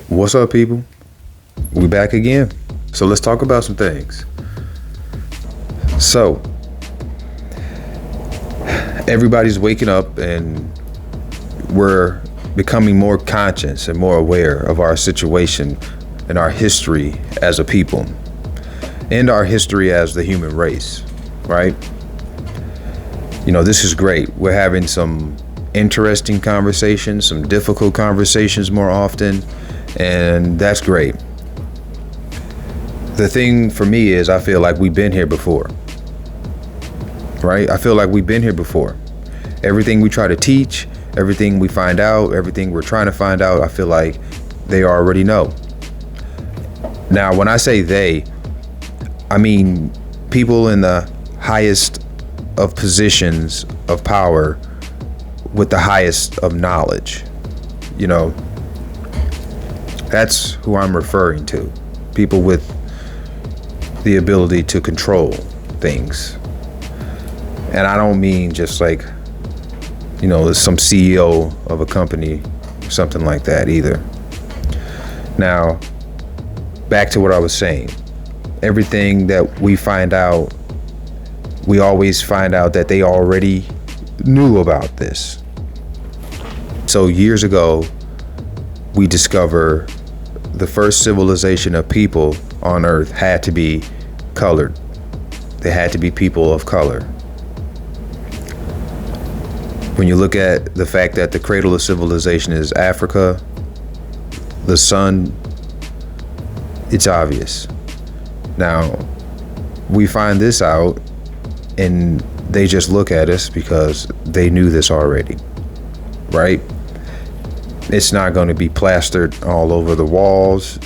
What's up, people? We back again. So let's talk about some things. So everybody's waking up and we're becoming more conscious and more aware of our situation and our history as a people and our history as the human race, right? You know, this is great. We're having some interesting conversations, some difficult conversations more often, and that's great. The thing for me is I feel like we've been here before, right? I feel like we've been here before. Everything we try to teach, everything we find out, everything we're trying to find out, I feel like they already know. Now, when I say they, I mean people in the highest of positions of power with the highest of knowledge. You know, that's who I'm referring to. People with the ability to control things. And I don't mean just like, you know, some CEO of a company or something like that either. Now, back to what I was saying. Everything that we find out, we always find out that they already knew about this. So years ago, we discover the first civilization of people on Earth had to be colored. They had to be people of color. When you look at the fact that the cradle of civilization is Africa, the sun, it's obvious. Now, we find this out and they just look at us because they knew this already, right? It's not going to be plastered all over the walls.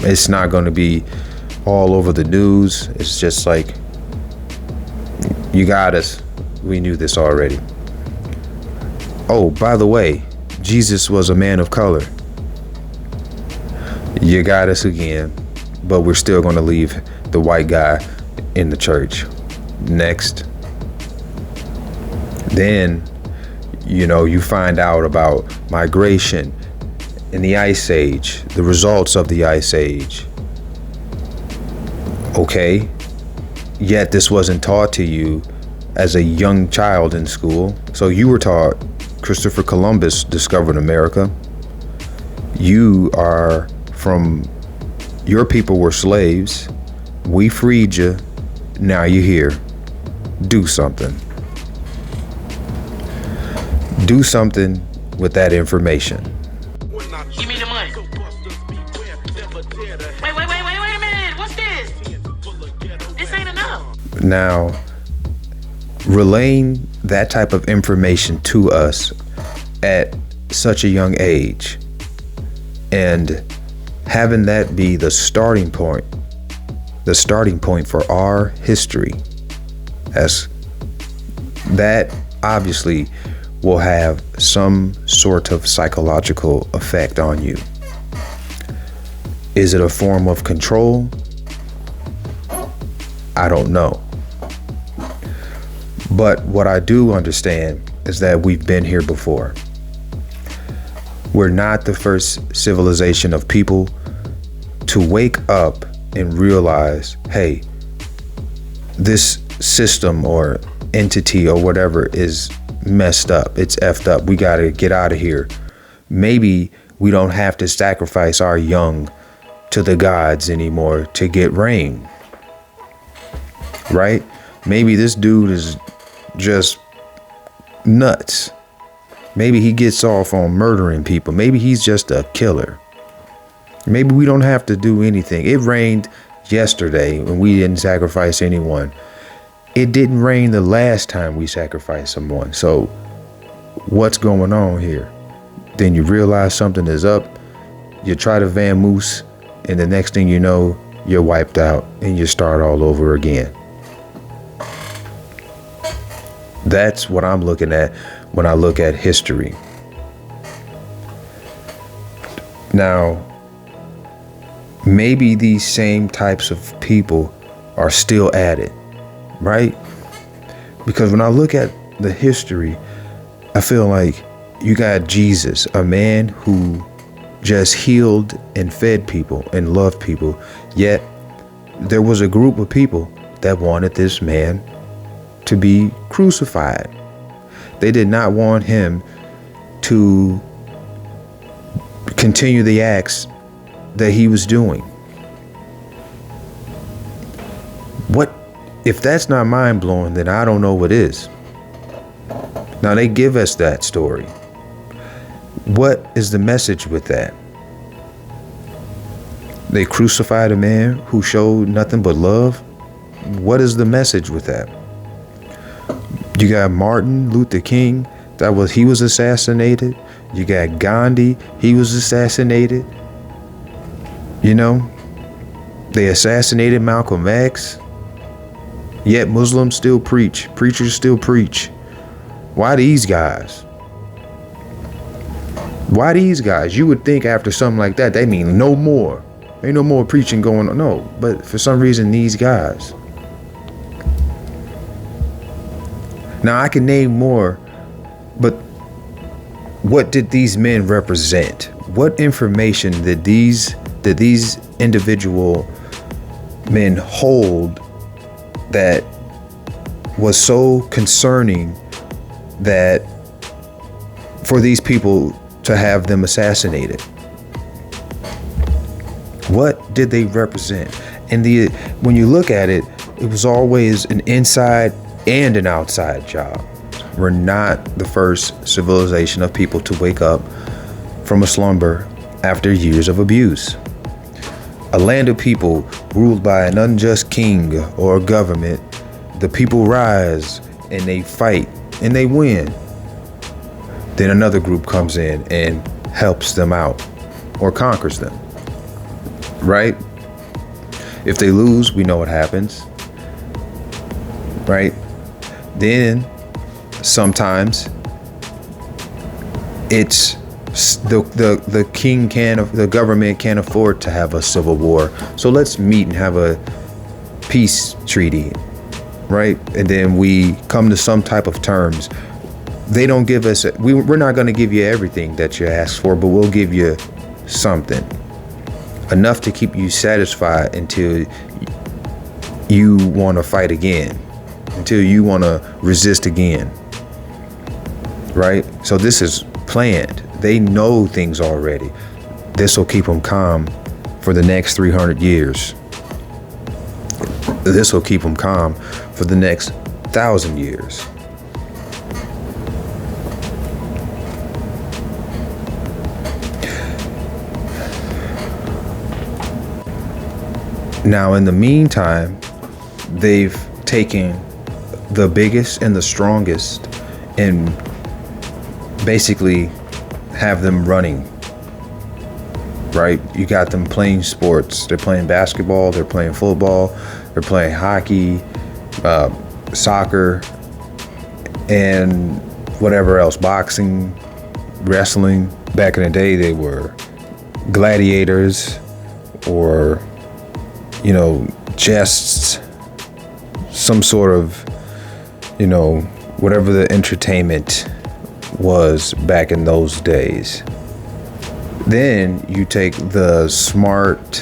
It's not going to be all over the news. It's just like, you got us. We knew this already. Oh, by the way, Jesus was a man of color. You got us again, but we're still going to leave the white guy in the church. Next. Then, you know, you find out about migration in the Ice Age, the results of the Ice Age. Okay, yet this wasn't taught to you as a young child in school. So you were taught Christopher Columbus discovered America. You are from, your people were slaves. We freed you. Now you're here. Do something. Do something with that information. Give me the money. Wait a minute. What's this? This ain't enough. Now, relaying that type of information to us at such a young age and having that be the starting point for our history, as that obviously will have some sort of psychological effect on you. Is it a form of control? I don't know. But what I do understand is that we've been here before. We're not the first civilization of people to wake up and realize, hey, this system or entity or whatever is messed up. It's effed up. We got to get out of here. Maybe we don't have to sacrifice our young to the gods anymore to get rain. Right? Maybe this dude is just nuts. Maybe he gets off on murdering people. Maybe he's just a killer. Maybe we don't have to do anything. It rained yesterday and we didn't sacrifice anyone. It didn't rain the last time we sacrificed someone. So what's going on here? Then you realize something is up. You try to vamoose, and the next thing you know, you're wiped out and you start all over again. That's what I'm looking at when I look at history. Now, maybe these same types of people are still at it, right? Because when I look at the history, I feel like you got Jesus, a man who just healed and fed people and loved people. Yet there was a group of people that wanted this man to be crucified. They did not want him to continue the acts that he was doing. What if that's not mind-blowing? Then I don't know what is. Now they give us that story. What is the message with that? They crucified a man who showed nothing but love. What is the message with that? You got Martin Luther King, he was assassinated. You got Gandhi, he was assassinated. You know, they assassinated Malcolm X. Yet Muslims still preach. Preachers still preach. Why these guys? Why these guys? You would think after something like that, they mean no more. Ain't no more preaching going on. No, but for some reason, these guys. Now I can name more, but what did these men represent? What information did these individual men hold that was so concerning that for these people to have them assassinated? What did they represent? And when you look at it, it was always an inside and an outside job. We're not the first civilization of people to wake up from a slumber after years of abuse. A land of people ruled by an unjust king or government, the people rise and they fight and they win. Then another group comes in and helps them out or conquers them, right? If they lose, we know what happens, right? Then sometimes it's the government can't afford to have a civil war, so let's meet and have a peace treaty, right? And then we come to some type of terms. They don't give us we're not going to give you everything that you ask for, but we'll give you something enough to keep you satisfied until you want to fight again, until you want to resist again, right? So this is planned. They know things already. This will keep them calm for the next 300 years. This will keep them calm for the next 1,000 years. Now, in the meantime, they've taken the biggest and the strongest and basically have them running, right? You got them playing sports. They're playing basketball, they're playing football, they're playing hockey, soccer, and whatever else, boxing, wrestling. Back in the day, they were gladiators or, just some sort of, whatever the entertainment was back in those days. Then you take the smart,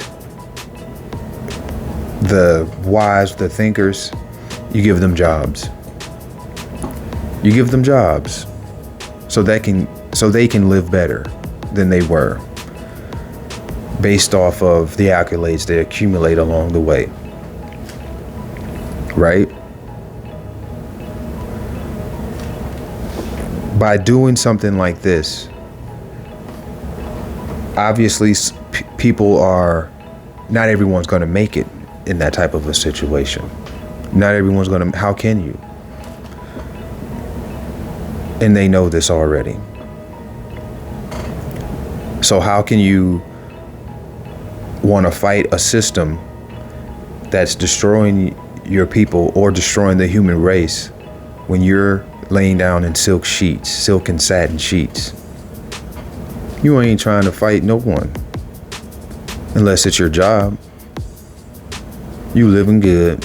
the wise, the thinkers, you give them jobs. You give them jobs so they can live better than they were, based off of the accolades they accumulate along the way, right? By doing something like this, obviously not everyone's going to make it in that type of a situation. Not everyone's going to, how can you? And they know this already. So how can you want to fight a system that's destroying your people or destroying the human race when you're laying down in silk and satin sheets? You ain't trying to fight no one unless it's your job. You living good.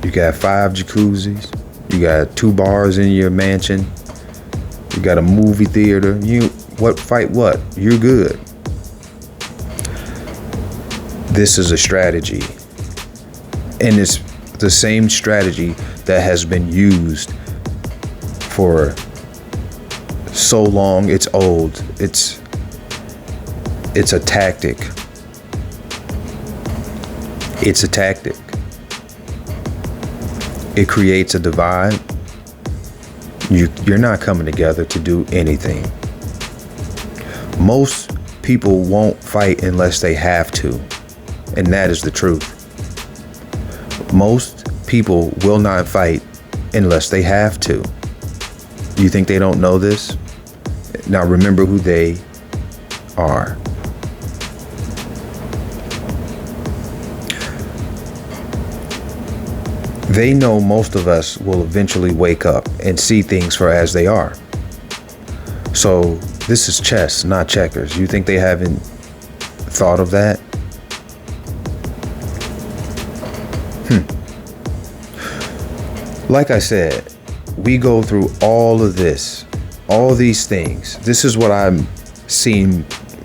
You got 5 jacuzzis. You got 2 bars in your mansion. You got a movie theater. Fight what? You're good. This is a strategy. And it's the same strategy that has been used for so long. It's old. It's a tactic. It's a tactic. It creates a divide. You're not coming together to do anything. Most people won't fight unless they have to, and that is the truth. Most people will not fight unless they have to. You think they don't know this? Now remember who they are. They know most of us will eventually wake up and see things for as they are. So this is chess, not checkers. You think they haven't thought of that? Like I said, we go through all of this, all these things. This is what I'm seeing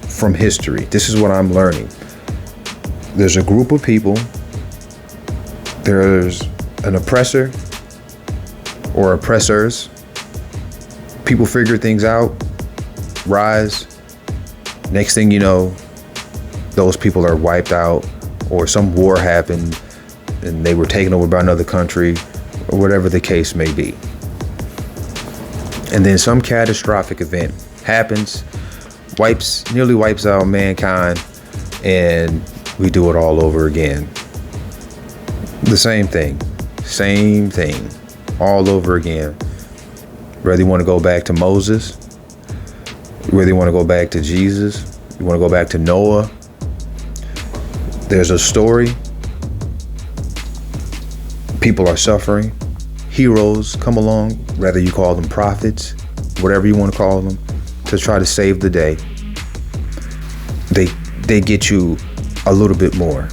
from history. This is what I'm learning. There's a group of people. There's an oppressor or oppressors. People figure things out, rise. Next thing you know, those people are wiped out, or some war happened and they were taken over by another country, or whatever the case may be. And then some catastrophic event happens, nearly wipes out mankind, and we do it all over again. The same thing, all over again. Whether you want to go back to Moses, whether you want to go back to Jesus, you want to go back to Noah. There's a story. People are suffering. Heroes come along, whether you call them prophets, whatever you want to call them, to try to save the day. They get you a little bit more,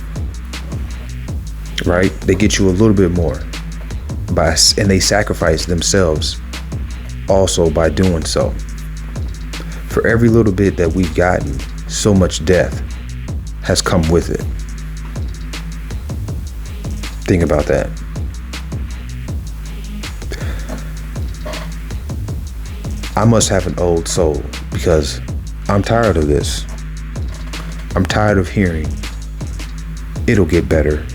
right? They get you a little bit more and they sacrifice themselves also by doing so. For every little bit that we've gotten, so much death has come with it. Think about that. I must have an old soul because I'm tired of this. I'm tired of hearing it'll get better.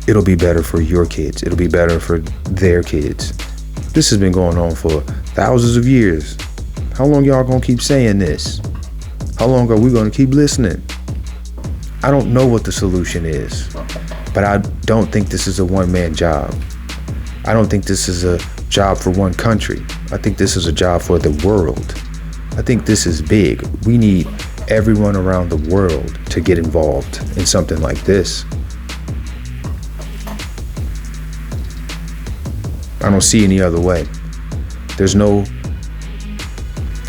It'll be better for your kids. It'll be better for their kids. This has been going on for thousands of years. How long y'all gonna keep saying this? How long are we gonna keep listening? I don't know what the solution is, but I don't think this is a one-man job. I don't think this is a job for one country. I think this is a job for the world. I think this is big. We need everyone around the world to get involved in something like this. I don't see any other way. There's no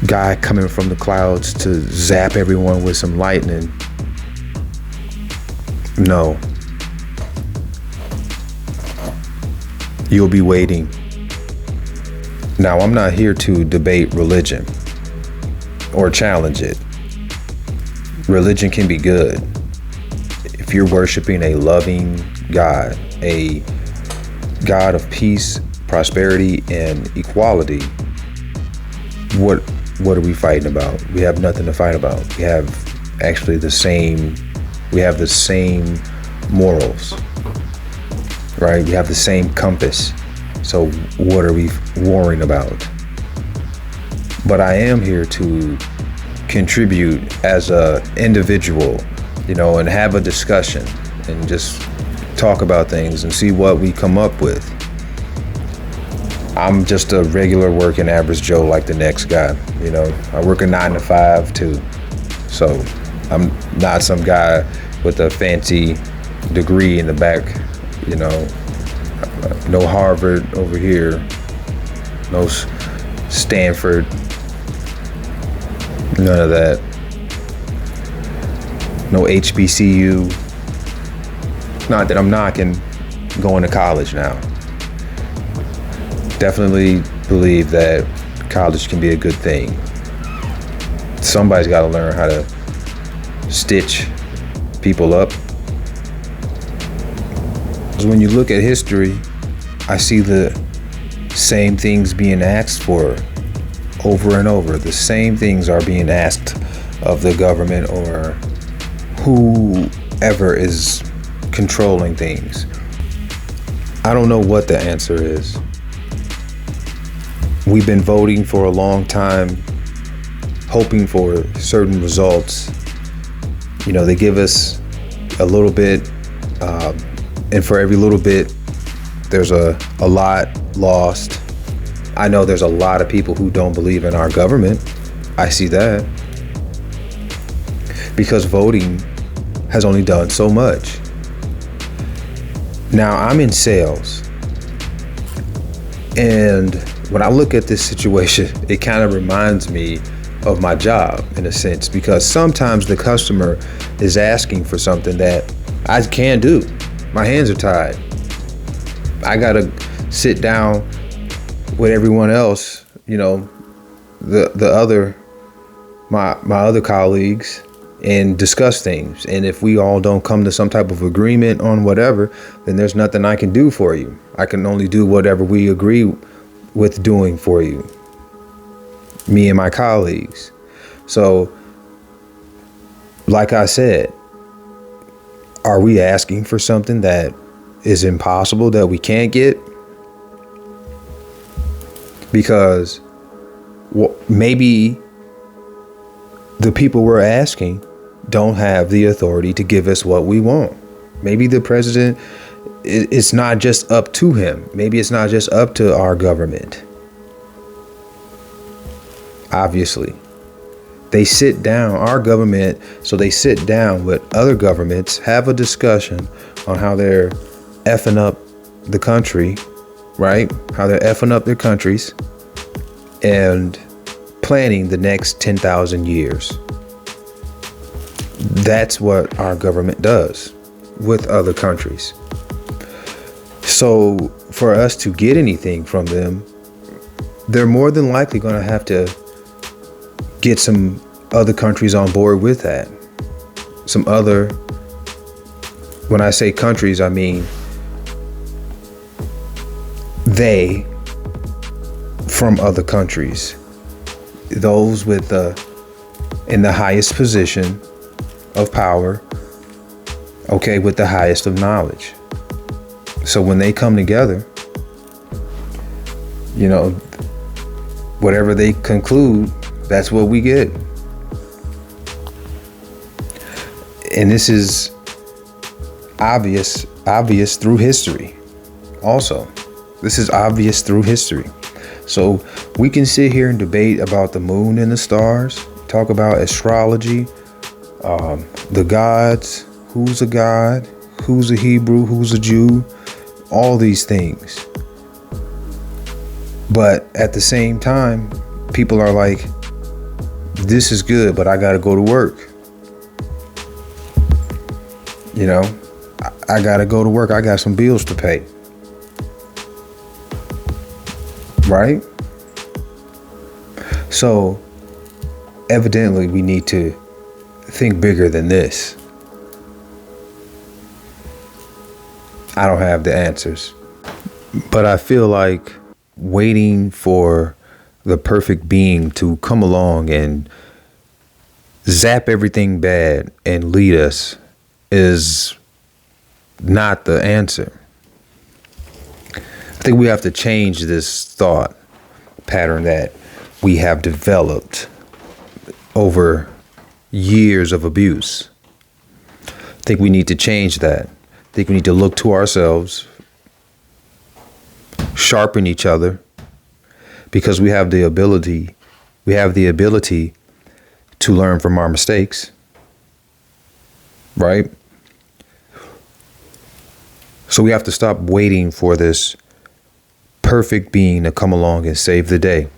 guy coming from the clouds to zap everyone with some lightning. No. You'll be waiting. Now, I'm not here to debate religion or challenge it. Religion can be good if you're worshiping a loving God, a God of peace, prosperity, and equality. What are we fighting about? We have nothing to fight about. We have actually the same morals, right? We have the same compass. So what are we warring about? But I am here to contribute as a individual, and have a discussion and just talk about things and see what we come up with. I'm just a regular working average Joe like the next guy. I work a 9 to 5 too. So I'm not some guy with a fancy degree in the back, no Harvard over here, no Stanford, none of that. No HBCU. Not that I'm knocking going to college now. Definitely believe that college can be a good thing. Somebody's got to learn how to stitch people up, 'Cause when you look at history, I see the same things being asked for over and over. The same things are being asked of the government or whoever is controlling things. I don't know what the answer is. We've been voting for a long time, hoping for certain results. You know, they give us a little bit, and for every little bit, there's a lot lost. I know there's a lot of people who don't believe in our government. I see that. Because voting has only done so much. Now, I'm in sales. And when I look at this situation, it kind of reminds me of my job in a sense, because sometimes the customer is asking for something that I can't do. My hands are tied. I gotta sit down with everyone else, you know, my other colleagues, and discuss things. And if we all don't come to some type of agreement on whatever, then there's nothing I can do for you. I can only do whatever we agree with doing for you, me and my colleagues. So, like I said, are we asking for something that is impossible, that we can't get? Because maybe the people we're asking don't have the authority to give us what we want. Maybe the president, it's not just up to him. Maybe it's not just up to our government. Obviously, they sit down, our government, so they sit down with other governments, have a discussion on how they're effing up the country, right? How they're effing up their countries and planning the next 10,000 years. That's what our government does with other countries. So for us to get anything from them, they're more than likely going to have to get some other countries on board with that. Some other, when I say countries, I mean they from other countries. Those with in the highest position of power, okay, with the highest of knowledge. So when they come together, you know, whatever they conclude, that's what we get. And this is obvious through history. Also, this is obvious through history. So we can sit here and debate about the moon and the stars, talk about astrology, the gods, who's a god, who's a Hebrew, who's a Jew, all these things. But at the same time, people are like, this is good, but I gotta go to work. You know, I gotta go to work. I got some bills to pay. Right? So evidently we need to think bigger than this. I don't have the answers, but I feel like waiting for the perfect being to come along and zap everything bad and lead us is not the answer. I think we have to change this thought pattern that we have developed over years of abuse. I think we need to change that. I think we need to look to ourselves, sharpen each other, because we have the ability to learn from our mistakes, right? So we have to stop waiting for this perfect being to come along and save the day.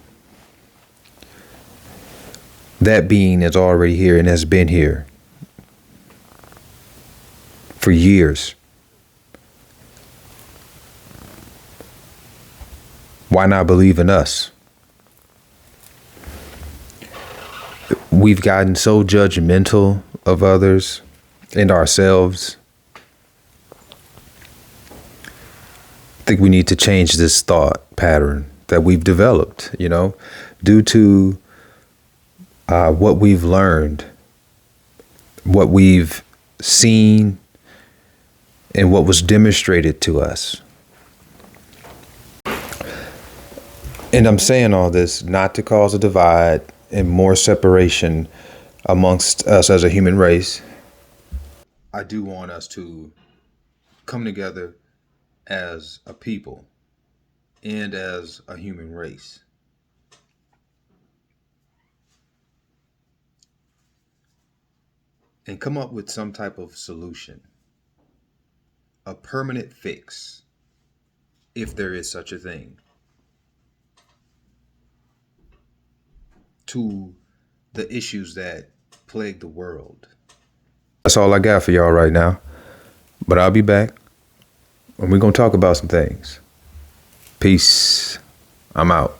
That being is already here and has been here for years. Why not believe in us? We've gotten so judgmental of others and ourselves. think we need to change this thought pattern that we've developed, due to what we've learned, what we've seen, and what was demonstrated to us. And I'm saying all this not to cause a divide and more separation amongst us as a human race. I do want us to come together as a people and as a human race. And come up with some type of solution, a permanent fix, if there is such a thing, to the issues that plague the world. That's all I got for y'all right now. But I'll be back and we're going to talk about some things. Peace. I'm out.